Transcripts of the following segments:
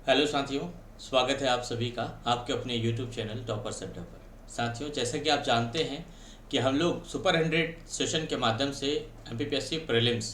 Hello साथियों, स्वागत है आप सभी का आपके अपने यूट्यूब चैनल टॉपर्स अड्डा पर। साथियों, जैसा कि आप जानते हैं कि हम लोग सुपर 100 सेशन के माध्यम से एमपीपीएससी प्रीलिम्स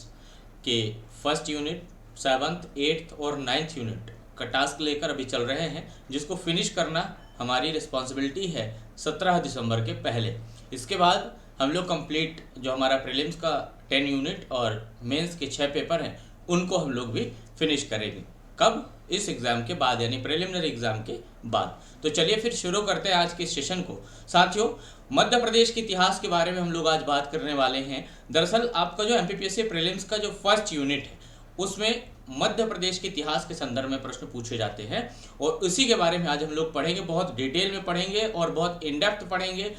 के फर्स्ट यूनिट, सेवन्थ, एट्थ और नाइन्थ यूनिट का टास्क लेकर अभी चल रहे हैं, जिसको फिनिश करना हमारी रिस्पॉन्सिबिलिटी है 17 दिसंबर के पहले। इसके बाद हम लोग कंप्लीट जो हमारा प्रीलिम्स का 10 यूनिट और मेंस के 6 पेपर हैं उनको हम लोग भी फिनिश करेंगे। कब? इस एग्ज़ाम के बाद, यानी प्रिलिमिनरी एग्ज़ाम के बाद। तो चलिए फिर शुरू करते हैं आज के सेशन को। साथियों, मध्य प्रदेश के इतिहास के बारे में हम लोग आज बात करने वाले हैं। दरअसल आपका जो एमपीपीएससी प्रीलिम्स का जो फर्स्ट यूनिट है उसमें मध्य प्रदेश के इतिहास के संदर्भ में प्रश्न पूछे जाते हैं और उसी के बारे में आज हम लोग पढ़ेंगे। बहुत डिटेल में पढ़ेंगे और बहुत इन डेप्थ पढ़ेंगे,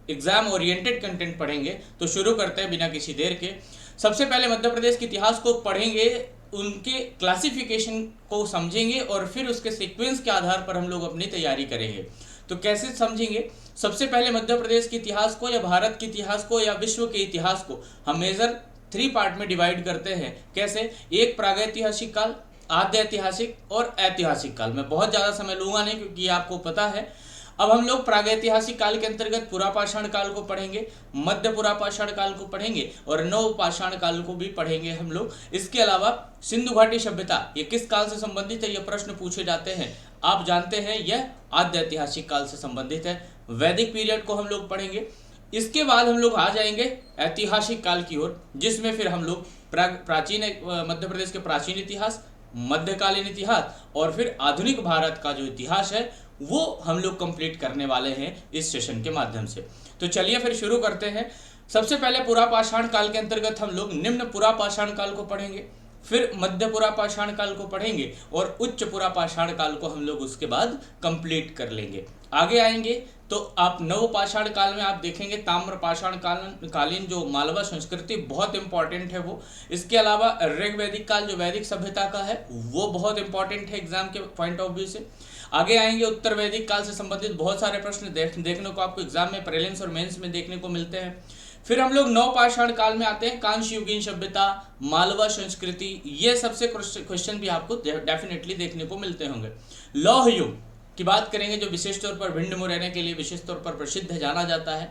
एग्जाम ओरिएंटेड कंटेंट पढ़ेंगे। तो शुरू करते हैं बिना किसी देर के। सबसे पहले मध्य प्रदेश के इतिहास को पढ़ेंगे, उनके क्लासिफिकेशन को समझेंगे और फिर उसके सीक्वेंस के आधार पर हम लोग अपनी तैयारी करेंगे। तो कैसे समझेंगे? सबसे पहले मध्य प्रदेश के इतिहास को या भारत के इतिहास को या विश्व के इतिहास को हम मेजर 3 पार्ट में डिवाइड करते हैं। कैसे? एक प्रागैतिहासिक काल, आद्य ऐतिहासिक और ऐतिहासिक काल। मैं बहुत ज़्यादा समय लूंगा नहीं क्योंकि ये आपको पता है। अब हम लोग प्रागैतिहासिक काल के अंतर्गत पुरापाषाण काल को पढ़ेंगे, मध्य पुरापाषाण काल को पढ़ेंगे और नवपाषाण काल को भी पढ़ेंगे हम लोग। इसके अलावा सिंधु घाटी सभ्यता ये किस काल से संबंधित है, ये प्रश्न पूछे जाते हैं। आप जानते हैं यह आद्य ऐतिहासिक काल से संबंधित है। वैदिक पीरियड को हम लोग पढ़ेंगे। इसके बाद हम लोग आ जाएंगे ऐतिहासिक काल की ओर, जिसमें फिर हम लोग प्राचीन मध्य प्रदेश के प्राचीन इतिहास, मध्यकालीन इतिहास और फिर आधुनिक भारत का जो इतिहास है वो हम लोग कंप्लीट करने वाले हैं इस सेशन के माध्यम से। तो चलिए फिर शुरू करते हैं। सबसे पहले पुरापाषाण काल के अंतर्गत हम लोग निम्न पुरापाषाण काल को पढ़ेंगे, फिर मध्य पुरापाषाण काल को पढ़ेंगे और उच्च पुरापाषाण काल को हम लोग उसके बाद कंप्लीट कर लेंगे। आगे आएंगे तो आप नवपाषाण काल में आप देखेंगे ताम्रपाषाण कालीन जो मालवा संस्कृति बहुत इंपॉर्टेंट है वो। इसके अलावा ऋग्वैदिक काल जो वैदिक सभ्यता का है वो बहुत इंपॉर्टेंट है एग्जाम के पॉइंट ऑफ व्यू से। आगे आएंगे उत्तर वैदिक काल से संबंधित बहुत सारे प्रश्न देखने को आपको एग्जाम में प्रीलिम्स और मेंस में देखने को मिलते हैं। फिर हम लोग नवपाषाण काल में आते हैं, कांस्य युगीन सभ्यता, मालवा संस्कृति, ये सबसे क्वेश्चन भी आपको डेफिनेटली देखने को मिलते होंगे। लौह युग की बात करेंगे जो विशेष तौर पर भिंड मुरैना के लिए विशेष तौर पर प्रसिद्ध है, जाना जाता है।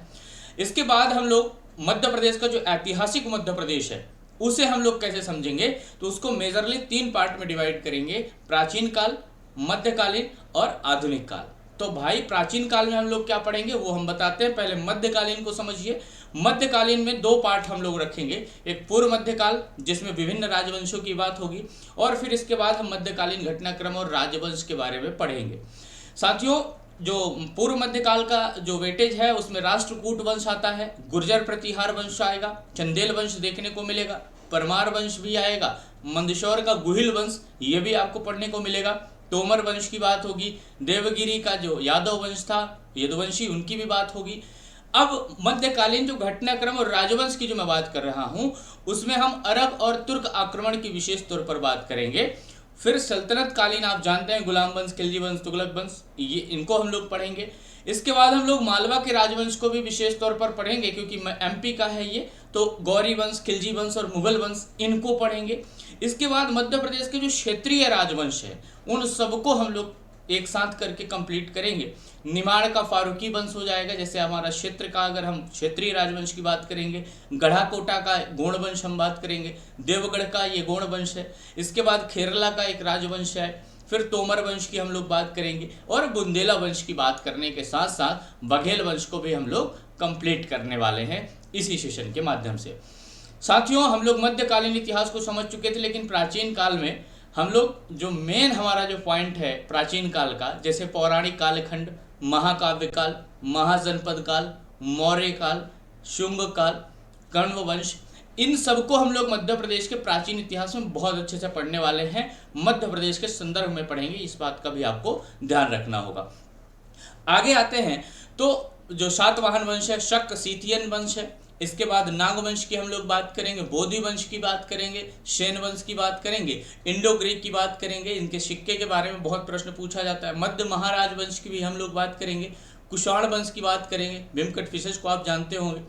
इसके बाद हम लोग मध्य प्रदेश का जो ऐतिहासिक मध्य प्रदेश है उसे हम लोग कैसे समझेंगे, तो उसको मेजरली 3 पार्ट में डिवाइड करेंगे, प्राचीन काल, मध्यकालीन और आधुनिक काल। तो भाई प्राचीन काल में हम लोग क्या पढ़ेंगे वो हम बताते हैं। पहले मध्यकालीन को समझिए। मध्यकालीन में 2 पार्ट हम लोग रखेंगे, एक पूर्व मध्यकाल जिसमें विभिन्न राजवंशों की बात होगी और फिर इसके बाद हम मध्यकालीन घटनाक्रम और राजवंश के बारे में पढ़ेंगे। साथियों, जो पूर्व मध्यकाल का जो वेटेज है उसमें राष्ट्रकूट वंश आता है, गुर्जर प्रतिहार वंश आएगा, चंदेल वंश देखने को मिलेगा, परमार वंश भी आएगा, मंदसौर का गुहिल वंश ये भी आपको पढ़ने को मिलेगा, तोमर वंश की बात होगी, देवगिरी का जो यादव वंश था यदुवंशी उनकी भी बात होगी। अब मध्यकालीन जो घटनाक्रम और राजवंश की जो मैं बात कर रहा हूं उसमें हम अरब और तुर्क आक्रमण की विशेष तौर पर बात करेंगे। फिर सल्तनत कालीन आप जानते हैं गुलाम वंश, खिलजी वंश, तुगलक वंश, ये इनको हम लोग पढ़ेंगे। इसके बाद हम लोग मालवा के राजवंश को भी विशेष तौर पर पढ़ेंगे क्योंकि एमपी का है ये, तो गौरी वंश, खिलजी वंश और मुगल वंश इनको पढ़ेंगे। इसके बाद मध्य प्रदेश के जो क्षेत्रीय राजवंश है उन सबको हम लोग एक साथ करके कंप्लीट करेंगे। निमाड़ का फारूकी वंश हो जाएगा, जैसे हमारा क्षेत्र का अगर हम क्षेत्रीय राजवंश की बात करेंगे, गढ़ाकोटा का गोंड वंश हम बात करेंगे, देवगढ़ का ये गोंड वंश है। इसके बाद खेरला का एक राजवंश है, फिर तोमर वंश की हम लोग बात करेंगे और बुंदेला वंश की बात करने के साथ साथ बघेल वंश को भी हम लोग कंप्लीट करने वाले हैं इसी सेशन के माध्यम से। साथियों, हम लोग मध्यकालीन इतिहास को समझ चुके थे, लेकिन प्राचीन काल में हम लोग जो मेन हमारा जो पॉइंट है प्राचीन काल का, जैसे पौराणिक कालखंड, महाकाव्य काल, महाजनपद काल, मौर्य काल, शुंग काल, कण्व वंश, इन सबको हम लोग मध्य प्रदेश के प्राचीन इतिहास में बहुत अच्छे से पढ़ने वाले हैं। मध्य प्रदेश के संदर्भ में पढ़ेंगे, इस बात का भी आपको ध्यान रखना होगा। आगे आते हैं तो जो सातवाहन वंश है, शक सीथियन वंश है। इसके बाद नाग वंश की हम लोग बात करेंगे, बोधि वंश की बात करेंगे, शैन वंश की बात करेंगे, इंडो ग्रीक की बात करेंगे, इनके सिक्के के बारे में बहुत प्रश्न पूछा जाता है। मध्य महाराज वंश की भी हम लोग बात करेंगे, कुषाण वंश की बात करेंगे, भीमकट फिशेस को आप जानते होंगे।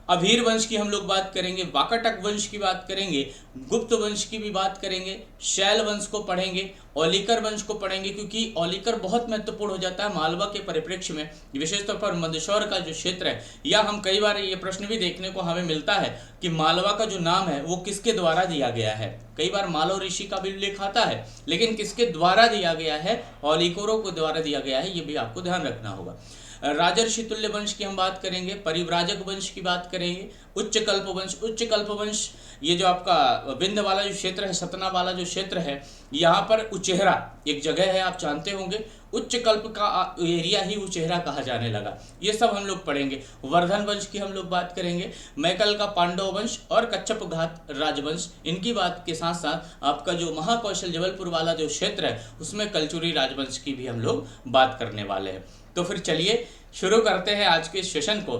अभीर वंश की हम लोग बात करेंगे, वाकाटक वंश की बात करेंगे, गुप्त वंश की भी बात करेंगे, शैल वंश को पढ़ेंगे, औलिकर वंश को पढ़ेंगे, क्योंकि औलिकर बहुत महत्वपूर्ण हो जाता है मालवा के परिप्रेक्ष्य में, विशेषतौर पर मंदसौर का जो क्षेत्र है। या हम कई बार ये प्रश्न भी देखने को हमें मिलता है कि मालवा का जो नाम है वो किसके द्वारा दिया गया है। कई बार मालव ऋषि का भी उल्लेख आता है, लेकिन किसके द्वारा दिया गया है, औलिकरों को द्वारा दिया गया है, ये भी आपको ध्यान रखना होगा। राजर्षि तुल्य वंश की हम बात करेंगे, परिव्राजक वंश की बात करेंगे, उच्च कल्प वंश। उच्च कल्प वंश ये जो आपका विंध्य वाला जो क्षेत्र है, सतना वाला जो क्षेत्र है, यहाँ पर उचेहरा एक जगह है, आप जानते होंगे। उच्च कल्प का एरिया ही उचेहरा कहा जाने लगा। ये सब हम लोग पढ़ेंगे। वर्धन वंश की हम लोग बात करेंगे, मैकल का पांडव वंश और कच्छप घात राजवंश, इनकी बात के साथ साथ आपका जो महाकौशल जबलपुर वाला जो क्षेत्र है उसमें कलचुरी राजवंश की भी हम लोग बात करने वाले हैं। तो फिर चलिए शुरू करते हैं आज के सेशन को।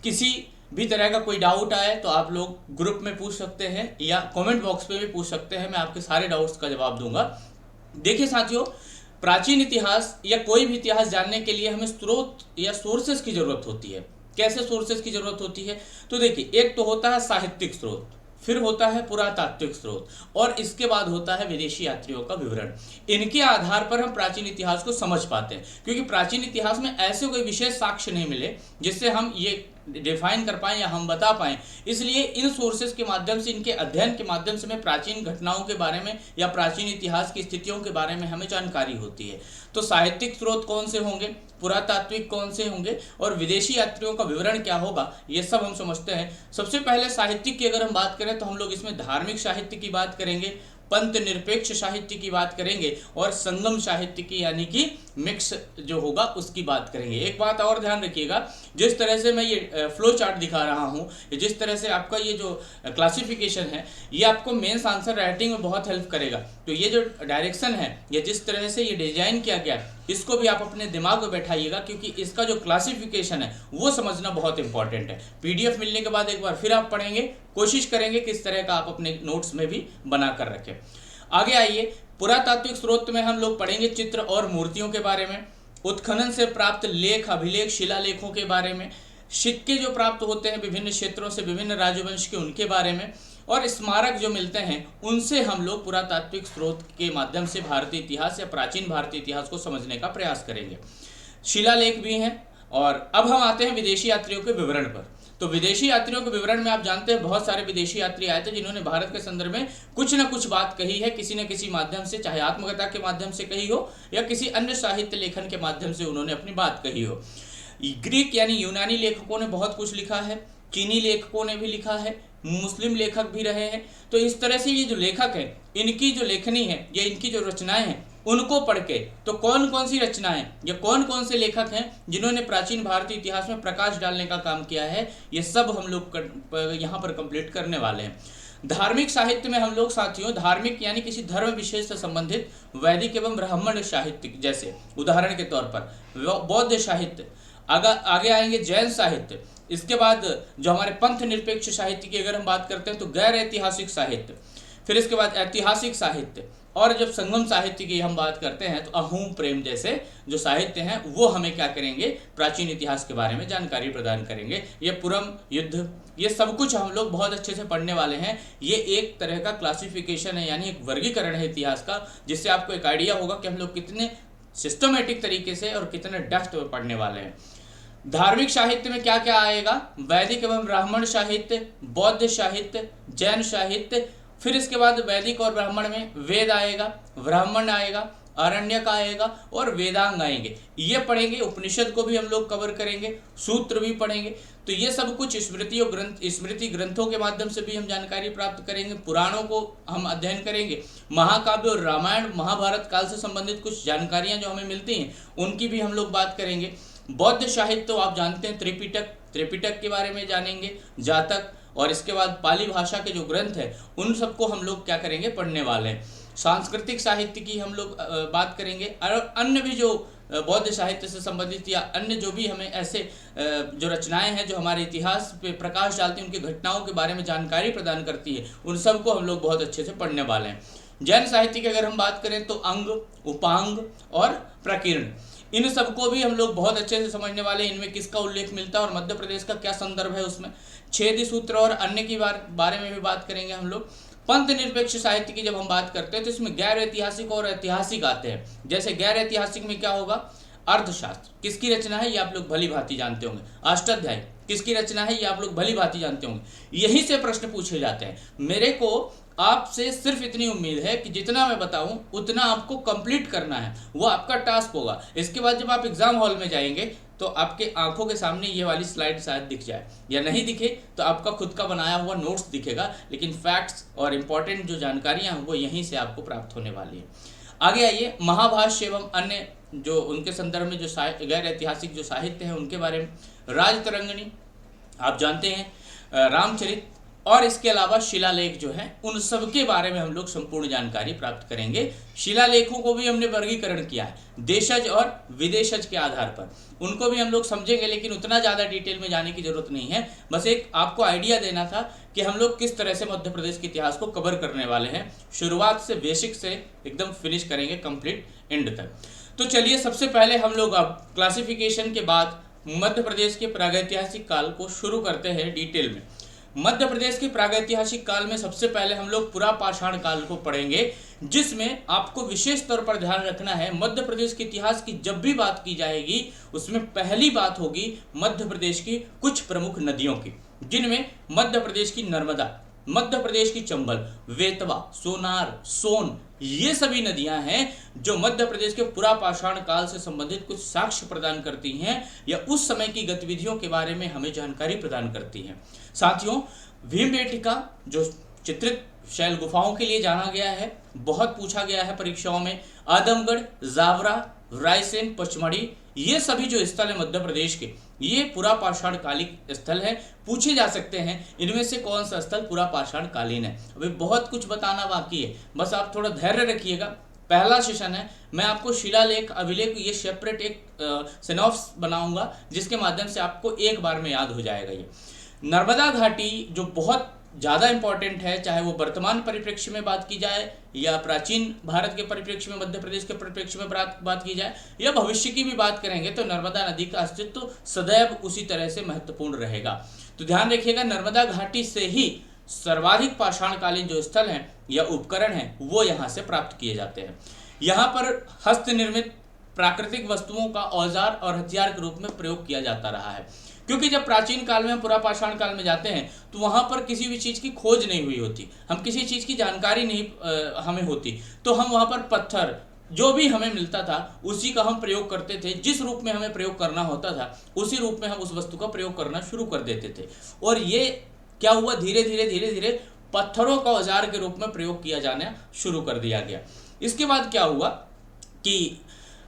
किसी भी तरह का कोई डाउट आए तो आप लोग ग्रुप में पूछ सकते हैं या कमेंट बॉक्स पे भी पूछ सकते हैं, मैं आपके सारे डाउट्स का जवाब दूंगा। देखिए साथियों, प्राचीन इतिहास या कोई भी इतिहास जानने के लिए हमें स्रोत या सोर्सेस की जरूरत होती है। कैसे सोर्सेस की जरूरत होती है? तो देखिए, एक तो होता है साहित्यिक स्रोत, फिर होता है पुरातात्विक स्रोत, और इसके बाद होता है विदेशी यात्रियों का विवरण। इनके आधार पर हम प्राचीन इतिहास को समझ पाते हैं, क्योंकि प्राचीन इतिहास में ऐसे कोई विशेष साक्ष्य नहीं मिले जिससे हम ये डिफाइन कर पाएं या हम बता पाएं। इसलिए इन सोर्सेस के माध्यम से, इनके अध्ययन के माध्यम से हमें प्राचीन घटनाओं के बारे में या प्राचीन इतिहास की स्थितियों के बारे में हमें जानकारी होती है। तो साहित्यिक स्रोत कौन से होंगे, पुरातात्विक कौन से होंगे, और विदेशी यात्रियों का विवरण क्या होगा, ये सब हम समझते हैं। सबसे पहले साहित्यिक की अगर हम बात करें तो हम लोग इसमें धार्मिक साहित्य की बात करेंगे, पंत निरपेक्ष साहित्य की बात करेंगे, और संगम साहित्य की यानी कि मिक्स जो होगा उसकी बात करेंगे। एक बात और ध्यान रखिएगा, जिस तरह से मैं ये फ्लो चार्ट दिखा रहा हूँ, जिस तरह से आपका ये जो क्लासिफिकेशन है, ये आपको मेंस आंसर राइटिंग में बहुत हेल्प करेगा। तो ये जो डायरेक्शन है या जिस तरह से ये डिजाइन किया गया, इसको भी आप अपने दिमाग में बैठाइएगा, क्योंकि इसका जो क्लासिफिकेशन है वो समझना बहुत इंपॉर्टेंट है। पीडीएफ मिलने के बाद एक बार फिर आप पढ़ेंगे, कोशिश करेंगे किस तरह का आप अपने नोट्स में भी बना कर रखें। आगे आइए, पुरातात्विक स्रोत में हम लोग पढ़ेंगे चित्र और मूर्तियों के बारे में, उत्खनन से प्राप्त लेख, अभिलेख, शिलालेखों के बारे में, सिक्के जो प्राप्त होते हैं विभिन्न क्षेत्रों से, विभिन्न राजवंश के, उनके बारे में, और स्मारक जो मिलते हैं उनसे हम लोग पुरातात्विक स्रोत के माध्यम से भारतीय इतिहास या प्राचीन भारतीय इतिहास को समझने का प्रयास करेंगे। शिलालेख भी हैं। और अब हम आते हैं विदेशी यात्रियों के विवरण पर। तो विदेशी यात्रियों के विवरण में आप जानते हैं बहुत सारे विदेशी यात्री आए थे जिन्होंने भारत के संदर्भ में कुछ न कुछ बात कही है, किसी न किसी माध्यम से, चाहे आत्मकथा के माध्यम से कही हो या किसी अन्य साहित्य लेखन के माध्यम से उन्होंने अपनी बात कही हो। ग्रीक यानी यूनानी लेखकों ने बहुत कुछ लिखा है, चीनी लेखकों ने भी लिखा है, मुस्लिम लेखक भी रहे हैं। तो इस तरह से ये जो लेखक हैं, इनकी जो लेखनी है या इनकी जो रचनाएं हैं, उनको पढ़ के तो कौन कौन सी रचनाएं या कौन कौन से लेखक हैं जिन्होंने प्राचीन भारतीय इतिहास में प्रकाश डालने का काम किया है, ये सब हम लोग यहाँ पर कंप्लीट करने वाले हैं। धार्मिक साहित्य में हम लोग साथियों, धार्मिक यानी किसी धर्म विशेष से संबंधित वैदिक एवं ब्राह्मण साहित्य, जैसे उदाहरण के तौर पर बौद्ध साहित्य, आगे आएंगे जैन साहित्य, इसके बाद जो हमारे पंथ निरपेक्ष साहित्य की अगर हम बात करते हैं तो गैर ऐतिहासिक साहित्य, फिर इसके बाद ऐतिहासिक साहित्य, और जब संगम साहित्य की हम बात करते हैं तो अहूम प्रेम जैसे जो साहित्य हैं वो हमें क्या करेंगे, प्राचीन इतिहास के बारे में जानकारी प्रदान करेंगे। ये पुरम युद्ध, ये सब कुछ हम लोग बहुत अच्छे से पढ़ने वाले हैं। ये एक तरह का क्लासिफिकेशन है, यानी एक वर्गीकरण है इतिहास का, जिससे आपको एक आइडिया होगा कि हम लोग कितने सिस्टमेटिक तरीके से और कितने डेप्थ में पढ़ने वाले हैं। धार्मिक साहित्य में क्या क्या आएगा, वैदिक एवं ब्राह्मण साहित्य, बौद्ध साहित्य, जैन साहित्य, फिर इसके बाद वैदिक और ब्राह्मण में वेद आएगा, ब्राह्मण आएगा, आरण्यक आएगा और वेदांग आएंगे। ये पढ़ेंगे। उपनिषद को भी हम लोग कवर करेंगे, सूत्र भी पढ़ेंगे। तो ये सब कुछ स्मृति ग्रंथों के माध्यम से भी हम जानकारी प्राप्त करेंगे। पुराणों को हम अध्ययन करेंगे, महाकाव्य और रामायण महाभारत काल से संबंधित कुछ जानकारियाँ जो हमें मिलती हैं उनकी भी हम लोग बात करेंगे। बौद्ध साहित्य तो आप जानते हैं, त्रिपिटक के बारे में जानेंगे, जातक, और इसके बाद पाली भाषा के जो ग्रंथ है उन सबको हम लोग क्या करेंगे, पढ़ने वाले हैं। सांस्कृतिक साहित्य की हम लोग बात करेंगे, और अन्य भी जो बौद्ध साहित्य से संबंधित या अन्य जो भी हमें ऐसे जो रचनाएं हैं जो हमारे इतिहास पे प्रकाश डालती हैं, उनकी घटनाओं के बारे में जानकारी प्रदान करती है, उन सबको हम लोग बहुत अच्छे से पढ़ने वाले हैं। जैन साहित्य की अगर हम बात करें तो अंग, उपांग और प्रकीर्ण, इन सबको भी हम लोग बहुत अच्छे से समझने वाले हैं। इनमें किसका उल्लेख मिलता है और मध्य प्रदेश का क्या संदर्भ है उसमें। छेदी सूत्र और अन्य की बारे में भी बात करेंगे हम लोग। पंथ निरपेक्ष साहित्य की जब हम बात करते हैं तो इसमें गैर ऐतिहासिक और ऐतिहासिक आते हैं। जैसे गैर ऐतिहासिक में क्या होगा, अर्थशास्त्र किसकी रचना है ये आप लोग भली भांति जानते होंगे। अष्टाध्यायी किसकी रचना है ये आप लोग भली भांति जानते होंगे। यहीं से प्रश्न पूछे जाते हैं। मेरे को आपसे सिर्फ इतनी उम्मीद है कि जितना मैं बताऊं उतना आपको कंप्लीट करना है, वो आपका टास्क होगा। इसके बाद जब आप एग्जाम हॉल में जाएंगे तो आपके आंखों के सामने ये वाली स्लाइड शायद दिख जाए, या नहीं दिखे तो आपका खुद का बनाया हुआ नोट्स दिखेगा, लेकिन फैक्ट्स और इंपॉर्टेंट जो जानकारियां हैं वो यहीं से आपको प्राप्त होने वाली है। आगे आइए, महाभाष्य एवं अन्य जो उनके संदर्भ में जो गैर ऐतिहासिक जो साहित्य है उनके बारे में। राजतरंगिणी आप जानते हैं, रामचरित और इसके अलावा शिलालेख जो हैं उन सब के बारे में हम लोग संपूर्ण जानकारी प्राप्त करेंगे। शिलालेखों को भी हमने वर्गीकरण किया है देशज और विदेशज के आधार पर, उनको भी हम लोग समझेंगे, लेकिन उतना ज़्यादा डिटेल में जाने की जरूरत नहीं है। बस एक आपको आइडिया देना था कि हम लोग किस तरह से मध्य प्रदेश के इतिहास को कवर करने वाले हैं, शुरुआत से बेसिक से एकदम फिनिश करेंगे कंप्लीट एंड तक। तो चलिए, सबसे पहले हम लोग अब क्लासिफिकेशन के बाद मध्य प्रदेश के प्रागैतिहासिक काल को शुरू करते हैं डिटेल में। मध्य प्रदेश के प्रागैतिहासिक काल में सबसे पहले हम लोग पुरा पाषाण काल को पढ़ेंगे, जिसमें आपको विशेष तौर पर ध्यान रखना है मध्य प्रदेश के इतिहास की जब भी बात की जाएगी उसमें पहली बात होगी मध्य प्रदेश की कुछ प्रमुख नदियों की, जिनमें मध्य प्रदेश की नर्मदा, मध्य प्रदेश की चंबल, वेतवा, सोनार, सोन, ये सभी नदियां हैं जो मध्य प्रदेश के पुरा पाषाण काल से संबंधित कुछ साक्ष्य प्रदान करती हैं या उस समय की गतिविधियों के बारे में हमें जानकारी प्रदान करती हैं। साथियों, भीमबेटका जो चित्रित शैल गुफाओं के लिए जाना गया है, बहुत पूछा गया है परीक्षाओं में। आदमगढ़, जावरा, रायसेन, पचमढ़ी, ये सभी जो स्थल है मध्य प्रदेश के, ये पुरा पाषाण कालिक स्थल है। पूछे जा सकते हैं इनमें से कौन सा स्थल पुरा पाषाण कालीन है। अभी बहुत कुछ बताना बाकी है, बस आप थोड़ा धैर्य रखिएगा। पहला सेशन है, मैं आपको शिलालेख, अभिलेख, ये सेपरेट एक सिनॉप्स बनाऊंगा जिसके माध्यम से आपको एक बार में याद हो जाएगा। ये नर्मदा घाटी जो बहुत ज़्यादा इंपॉर्टेंट है, चाहे वो वर्तमान परिप्रेक्ष्य में बात की जाए या प्राचीन भारत के परिप्रेक्ष्य में, मध्य प्रदेश के परिप्रेक्ष्य में बात की जाए या भविष्य की भी बात करेंगे, तो नर्मदा नदी का अस्तित्व सदैव उसी तरह से महत्वपूर्ण रहेगा। तो ध्यान रखिएगा, नर्मदा घाटी से ही सर्वाधिक पाषाणकालीन जो स्थल हैं या उपकरण हैं वो यहाँ से प्राप्त किए जाते हैं। यहाँ पर हस्त निर्मित प्राकृतिक वस्तुओं का औजार और हथियार के रूप में प्रयोग किया जाता रहा है, क्योंकि जब प्राचीन काल में, पुरा पाषाण काल में जाते हैं तो वहाँ पर किसी भी चीज़ की खोज नहीं हुई होती, हम किसी चीज़ की जानकारी नहीं हमें होती, तो हम वहाँ पर पत्थर जो भी हमें मिलता था उसी का हम प्रयोग करते थे। जिस रूप में हमें प्रयोग करना होता था उसी रूप में हम उस वस्तु का प्रयोग करना शुरू कर देते थे। और ये क्या हुआ, धीरे धीरे पत्थरों का औजार के रूप में प्रयोग किया जाना शुरू कर दिया गया। इसके बाद क्या हुआ कि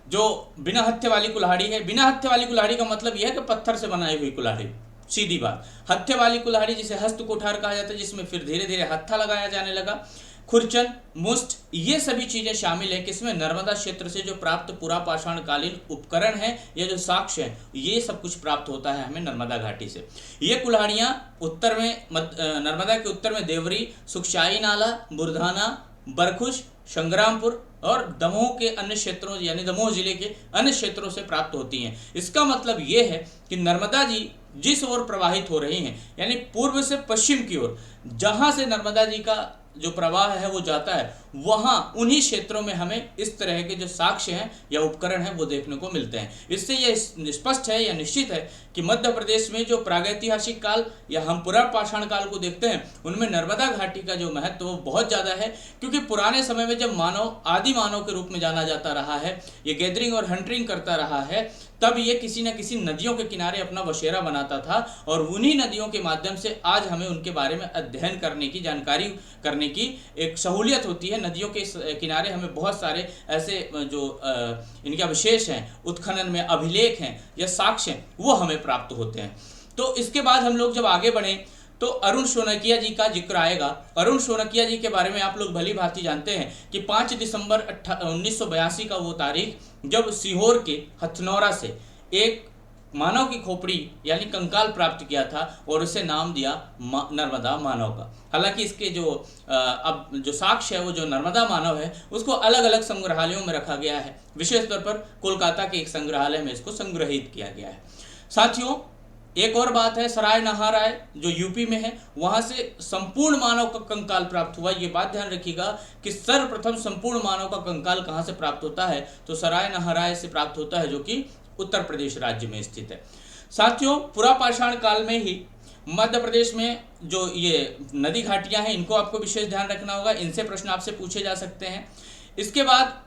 जो बिना हत्थे वाली कुल्हाड़ी है, बिना हत्थे वाली कुल्हाड़ी का मतलब यह है कि पत्थर से बनाई हुई कुल्हाड़ी, सीधी बात। हत्थे वाली कुल्हाड़ी जिसे हस्त कुठार कहा जाता है, जिसमें फिर धीरे धीरे हत्था लगाया जाने लगा। खुरचन, मुष्ट, ये सभी चीजें शामिल है किसमें, नर्मदा क्षेत्र से जो प्राप्त पुरा पाषाण कालीन उपकरण है या जो साक्ष्य है, ये सब कुछ प्राप्त होता है हमें नर्मदा घाटी से। ये कुल्हाड़ियाँ उत्तर में, नर्मदा के उत्तर में देवरी, सुखशाही नाला, बुरधाना, बरखुश, संग्रामपुर और दमोह के अन्य क्षेत्रों यानी दमोह जिले के अन्य क्षेत्रों से प्राप्त होती हैं। इसका मतलब ये है कि नर्मदा जी जिस ओर प्रवाहित हो रही हैं, यानी पूर्व से पश्चिम की ओर, जहाँ से नर्मदा जी का जो प्रवाह है वो जाता है, वहाँ उन्हीं क्षेत्रों में हमें इस तरह के जो साक्ष्य हैं या उपकरण हैं वो देखने को मिलते हैं। इससे यह स्पष्ट है या निश्चित है कि मध्य प्रदेश में जो प्रागैतिहासिक काल या हम पुरा पाषाण काल को देखते हैं उनमें नर्मदा घाटी का जो महत्व वो बहुत ज़्यादा है, क्योंकि पुराने समय में जब मानव आदि मानव के रूप में जाना जाता रहा है, ये गैदरिंग और हंटिंग करता रहा है, तब ये किसी न किसी नदियों के किनारे अपना बसेरा बनाता था और उन्हीं नदियों के माध्यम से आज हमें उनके बारे में अध्ययन करने की, जानकारी करने की एक सहूलियत होती है। नदियों के किनारे हमें बहुत सारे ऐसे जो इनके अवशेष हैं, उत्खनन में अभिलेख हैं या साक्ष्य हैं, वो हमें प्राप्त होते हैं। तो इसके बाद हम लोग जब आगे बढ़ें तो अरुण शोनकिया जी का जिक्र आएगा। अरुण शोनकिया जी के बारे में आप लोग भली भांति जानते हैं कि 5 दिसंबर 1982 का वो तारीख जब सीहोर के हथनौरा से एक मानव की खोपड़ी यानी कंकाल प्राप्त किया था और उसे नाम दिया नर्मदा मानव का। हालांकि इसके जो अब जो साक्ष्य है वो जो नर्मदा मानव है उसको अलग अलग संग्रहालयों में रखा गया है। विशेष तौर पर कोलकाता के एक संग्रहालय में इसको संग्रहित किया गया है। साथियों, एक और बात है, सराय नहाराय जो यूपी में है वहां से संपूर्ण मानव का कंकाल प्राप्त हुआ। ये बात ध्यान रखिएगा कि सर्वप्रथम संपूर्ण मानव का कंकाल कहां से प्राप्त होता है, तो सराय नहाराय से प्राप्त होता है, जो कि उत्तर प्रदेश राज्य में स्थित है। साथियों, पुरापाषाण काल में ही मध्य प्रदेश में जो ये नदी घाटियां हैं इनको आपको विशेष ध्यान रखना होगा, इनसे प्रश्न आपसे पूछे जा सकते हैं। इसके बाद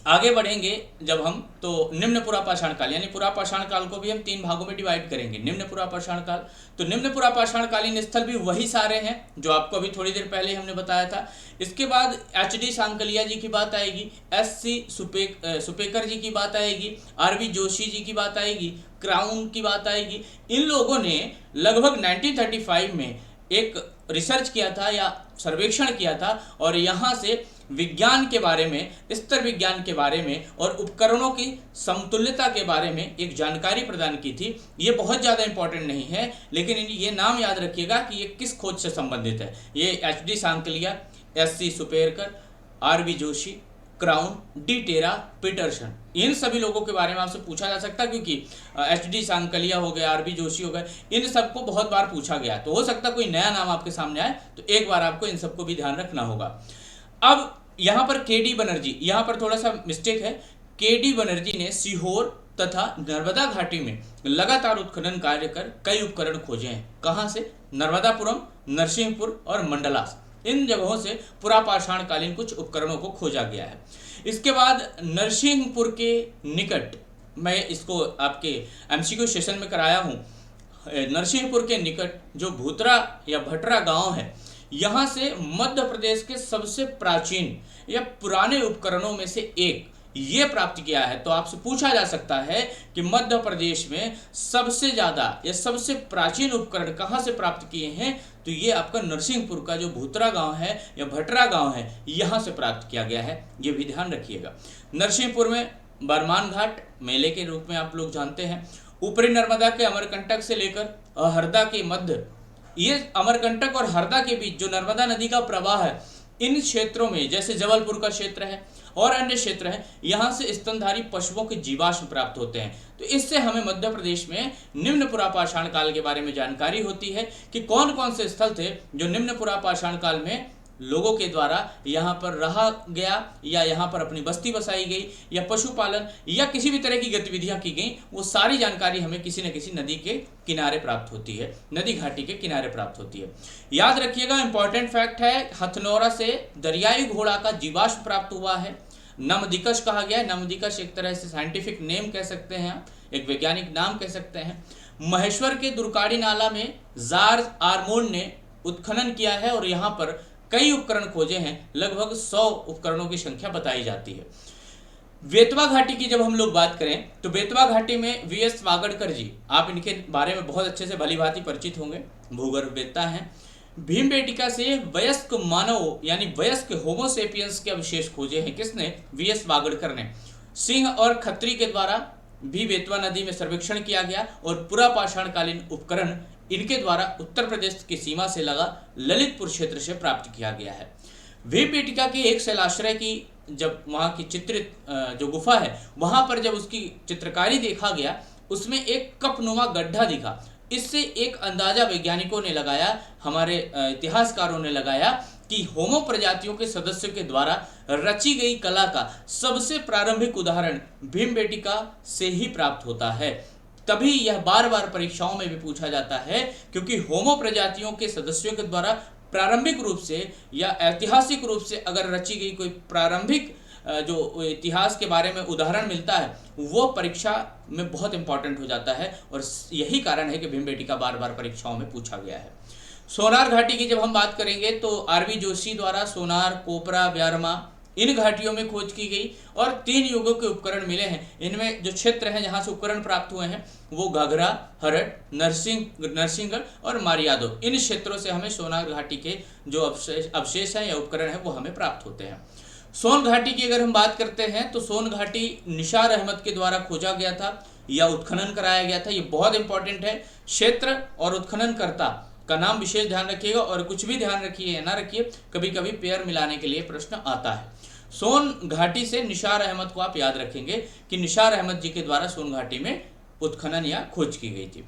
आगे बढ़ेंगे जब हम, तो निम्न पुरापाषाण काल यानी पुरापाषाण काल को भी हम 3 भागों में डिवाइड करेंगे। निम्न पुरापाषाण काल, तो निम्न पुरापाषाण कालीन स्थल भी वही सारे हैं जो आपको अभी थोड़ी देर पहले हमने बताया था। इसके बाद एच.डी. सांकलिया जी की बात आएगी, एस.सी. सुपेकर जी की बात आएगी, आर.वी. जोशी जी की बात आएगी, क्राउन की बात आएगी। इन लोगों ने लगभग 1935 में एक रिसर्च किया था या सर्वेक्षण किया था और यहाँ से विज्ञान के बारे में, स्तर विज्ञान के बारे में और उपकरणों की समतुल्यता के बारे में एक जानकारी प्रदान की थी। ये बहुत ज़्यादा इंपॉर्टेंट नहीं है, लेकिन ये नाम याद रखिएगा कि ये किस खोज से संबंधित है। ये H D. Sankalia, S C. Supekar, R V. Joshi, Crown, de Terra, Peterson, इन सभी लोगों के बारे में आपसे पूछा जा सकता है, क्योंकि एच.डी. सांकलिया हो गए, आर.वी. जोशी हो गए, इन सबको बहुत बार पूछा गया। तो हो सकता है कोई नया नाम आपके सामने आए, तो एक बार आपको इन सबको भी ध्यान रखना होगा। अब यहाँ पर के.डी. बनर्जी, यहाँ पर थोड़ा सा मिस्टेक है। के.डी. बनर्जी ने सीहोर तथा नर्मदा घाटी में लगातार उत्खनन कार्य कर कई उपकरण खोजे हैं। कहाँ से? नर्मदापुरम, नरसिंहपुर और मंडलास, इन जगहों से पुरापाषाण कालीन कुछ उपकरणों को खोजा गया है। इसके बाद नरसिंहपुर के निकट, मैं इसको आपके एमसीक्यू सेशन में कराया हूँ, नरसिंहपुर के निकट जो भूतरा या भटरा गांव है, यहाँ से मध्य प्रदेश के सबसे प्राचीन या पुराने उपकरणों में से एक ये प्राप्त किया है। तो आपसे पूछा जा सकता है कि मध्य प्रदेश में सबसे ज़्यादा या सबसे प्राचीन उपकरण कहाँ से प्राप्त किए हैं, तो ये आपका नरसिंहपुर का जो भूतरा गांव है या भटरा गांव है, यहाँ से प्राप्त किया गया है। ये भी ध्यान रखिएगा। नरसिंहपुर में बरमान घाट मेले के रूप में आप लोग जानते हैं। ऊपरी नर्मदा के अमरकंटक से लेकर हरदा के मध्य, ये अमरकंटक और हरदा के बीच जो नर्मदा नदी का प्रवाह है, इन क्षेत्रों में जैसे जबलपुर का क्षेत्र है और अन्य क्षेत्र है, यहाँ से स्तनधारी पशुओं के जीवाश्म प्राप्त होते हैं। तो इससे हमें मध्य प्रदेश में निम्न पुरापाषाण काल के बारे में जानकारी होती है कि कौन कौन से स्थल थे जो निम्न पुरापाषाण काल में लोगों के द्वारा यहाँ पर रहा गया या यहाँ पर अपनी बस्ती बसाई गई या पशुपालन या किसी भी तरह की गतिविधियाँ की गई। वो सारी जानकारी हमें किसी न किसी नदी के किनारे प्राप्त होती है, नदी घाटी के किनारे प्राप्त होती है। याद रखिएगा, इंपॉर्टेंट फैक्ट है, हथनौरा से दरियाई घोड़ा का जीवाश्म प्राप्त हुआ है। नमदिकश कहा गया है। नमदिकश एक तरह से साइंटिफिक नेम कह सकते हैं, एक वैज्ञानिक नाम कह सकते हैं। महेश्वर के दुर्काड़ी नाला में जार आर्मोन ने उत्खनन किया है और यहाँ पर कई उपकरण खोजे हैं। लगभग 100 उपकरणों की संख्या बताई जाती है। बेतवा घाटी की जब हम लोग बात करें तो बेतवा घाटी में वी.एस. वागड़कर जी, आप इनके बारे में बहुत अच्छे से भलीभांति परिचित होंगे, भूगर्भवेत्ता हैं। भीमबेटिका से वयस्क मानव यानी वयस्क होमोसेपियंस के अवशेष खोजे हैं। किसने? वी.एस. वागड़कर ने। सिंह और खत्री के द्वारा भी बेतवा नदी में सर्वेक्षण किया गया और पुरापाषाण कालीन उपकरण इनके द्वारा उत्तर प्रदेश की सीमा से लगा ललितपुर क्षेत्र से प्राप्त किया गया है। भीमबेटिका के एक शैलाश्रय की जब वहाँ की चित्रित जो गुफा है वहाँ पर जब उसकी चित्रकारी देखा गया, उसमें एक कपनुमा गड्ढा दिखा। इससे एक अंदाजा वैज्ञानिकों ने लगाया, हमारे इतिहासकारों ने लगाया कि होमो प्रजातियों के सदस्यों के द्वारा रची गई कला का सबसे प्रारंभिक उदाहरण भीमबेटिका से ही प्राप्त होता है। तभी यह बार बार परीक्षाओं में भी पूछा जाता है, क्योंकि होमो प्रजातियों के सदस्यों के द्वारा प्रारंभिक रूप से या ऐतिहासिक रूप से अगर रची गई कोई प्रारंभिक जो इतिहास के बारे में उदाहरण मिलता है, वो परीक्षा में बहुत इंपॉर्टेंट हो जाता है और यही कारण है कि भीमबेटिका बार बार परीक्षाओं में पूछा गया है। सोनार घाटी की जब हम बात करेंगे तो आर.वी. जोशी द्वारा सोनार, कोपरा, ब्यारमा इन घाटियों में खोज की गई और 3 युगों के उपकरण मिले हैं। इनमें जो क्षेत्र हैं जहां से उपकरण प्राप्त हुए हैं वो घाघरा, हरट, नरसिंहगढ़ और मारियादो, इन क्षेत्रों से हमें सोनार घाटी के जो अवशेष हैं या उपकरण हैं वो हमें प्राप्त होते हैं। सोन घाटी की अगर हम बात करते हैं तो सोन घाटी निशार अहमद के द्वारा खोजा गया था। या उत्खनन कराया गया था। ये बहुत इंपॉर्टेंट है। क्षेत्र और उत्खननकर्ता का नाम विशेष ध्यान रखिएगा, और कुछ भी ध्यान रखिए या ना रखिए, कभी कभी पेयर मिलाने के लिए प्रश्न आता है। सोन घाटी से निसार अहमद को आप याद रखेंगे कि निसार अहमद जी के द्वारा सोन घाटी में उत्खनन या खोज की गई थी।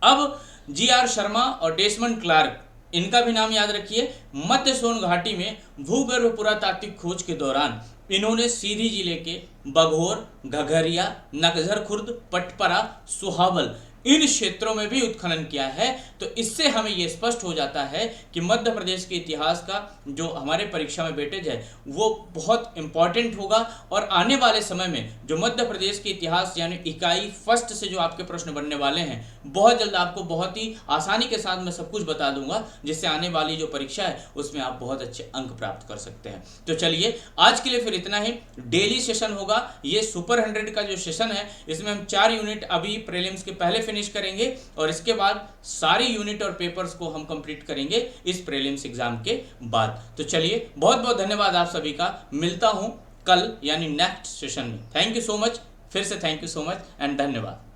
अब जी.आर. शर्मा और डेसमंड क्लार्क, इनका भी नाम याद रखिए। मध्य सोन घाटी में भूगर्भ पुरातात्विक खोज के दौरान इन्होंने सीधी जिले के बघोर, घघरिया, नकजर खुर्द, पटपरा, सुहावल, इन क्षेत्रों में भी उत्खनन किया है। तो इससे हमें यह स्पष्ट हो जाता है कि मध्य प्रदेश के इतिहास का जो हमारे परीक्षा में वेटेज है वो बहुत इंपॉर्टेंट होगा, और आने वाले समय में जो मध्य प्रदेश के इतिहास यानी इकाई फर्स्ट से जो आपके प्रश्न बनने वाले हैं, बहुत जल्द आपको बहुत ही आसानी के साथ मैं सब कुछ बता दूंगा, जिससे आने वाली जो परीक्षा है उसमें आप बहुत अच्छे अंक प्राप्त कर सकते हैं। तो चलिए आज के लिए फिर इतना ही। डेली सेशन होगा, ये सुपर 100 का जो सेशन है इसमें हम 4 यूनिट अभी प्रीलिम्स के पहले फिनिश करेंगे, और इसके बाद सारी यूनिट और पेपर्स को हम कंप्लीट करेंगे इस प्रीलिम्स एग्जाम के बाद। तो चलिए बहुत बहुत धन्यवाद आप सभी का। मिलता हूं कल यानी नेक्स्ट सेशन में। थैंक यू सो मच, फिर से thank you so much and धन्यवाद।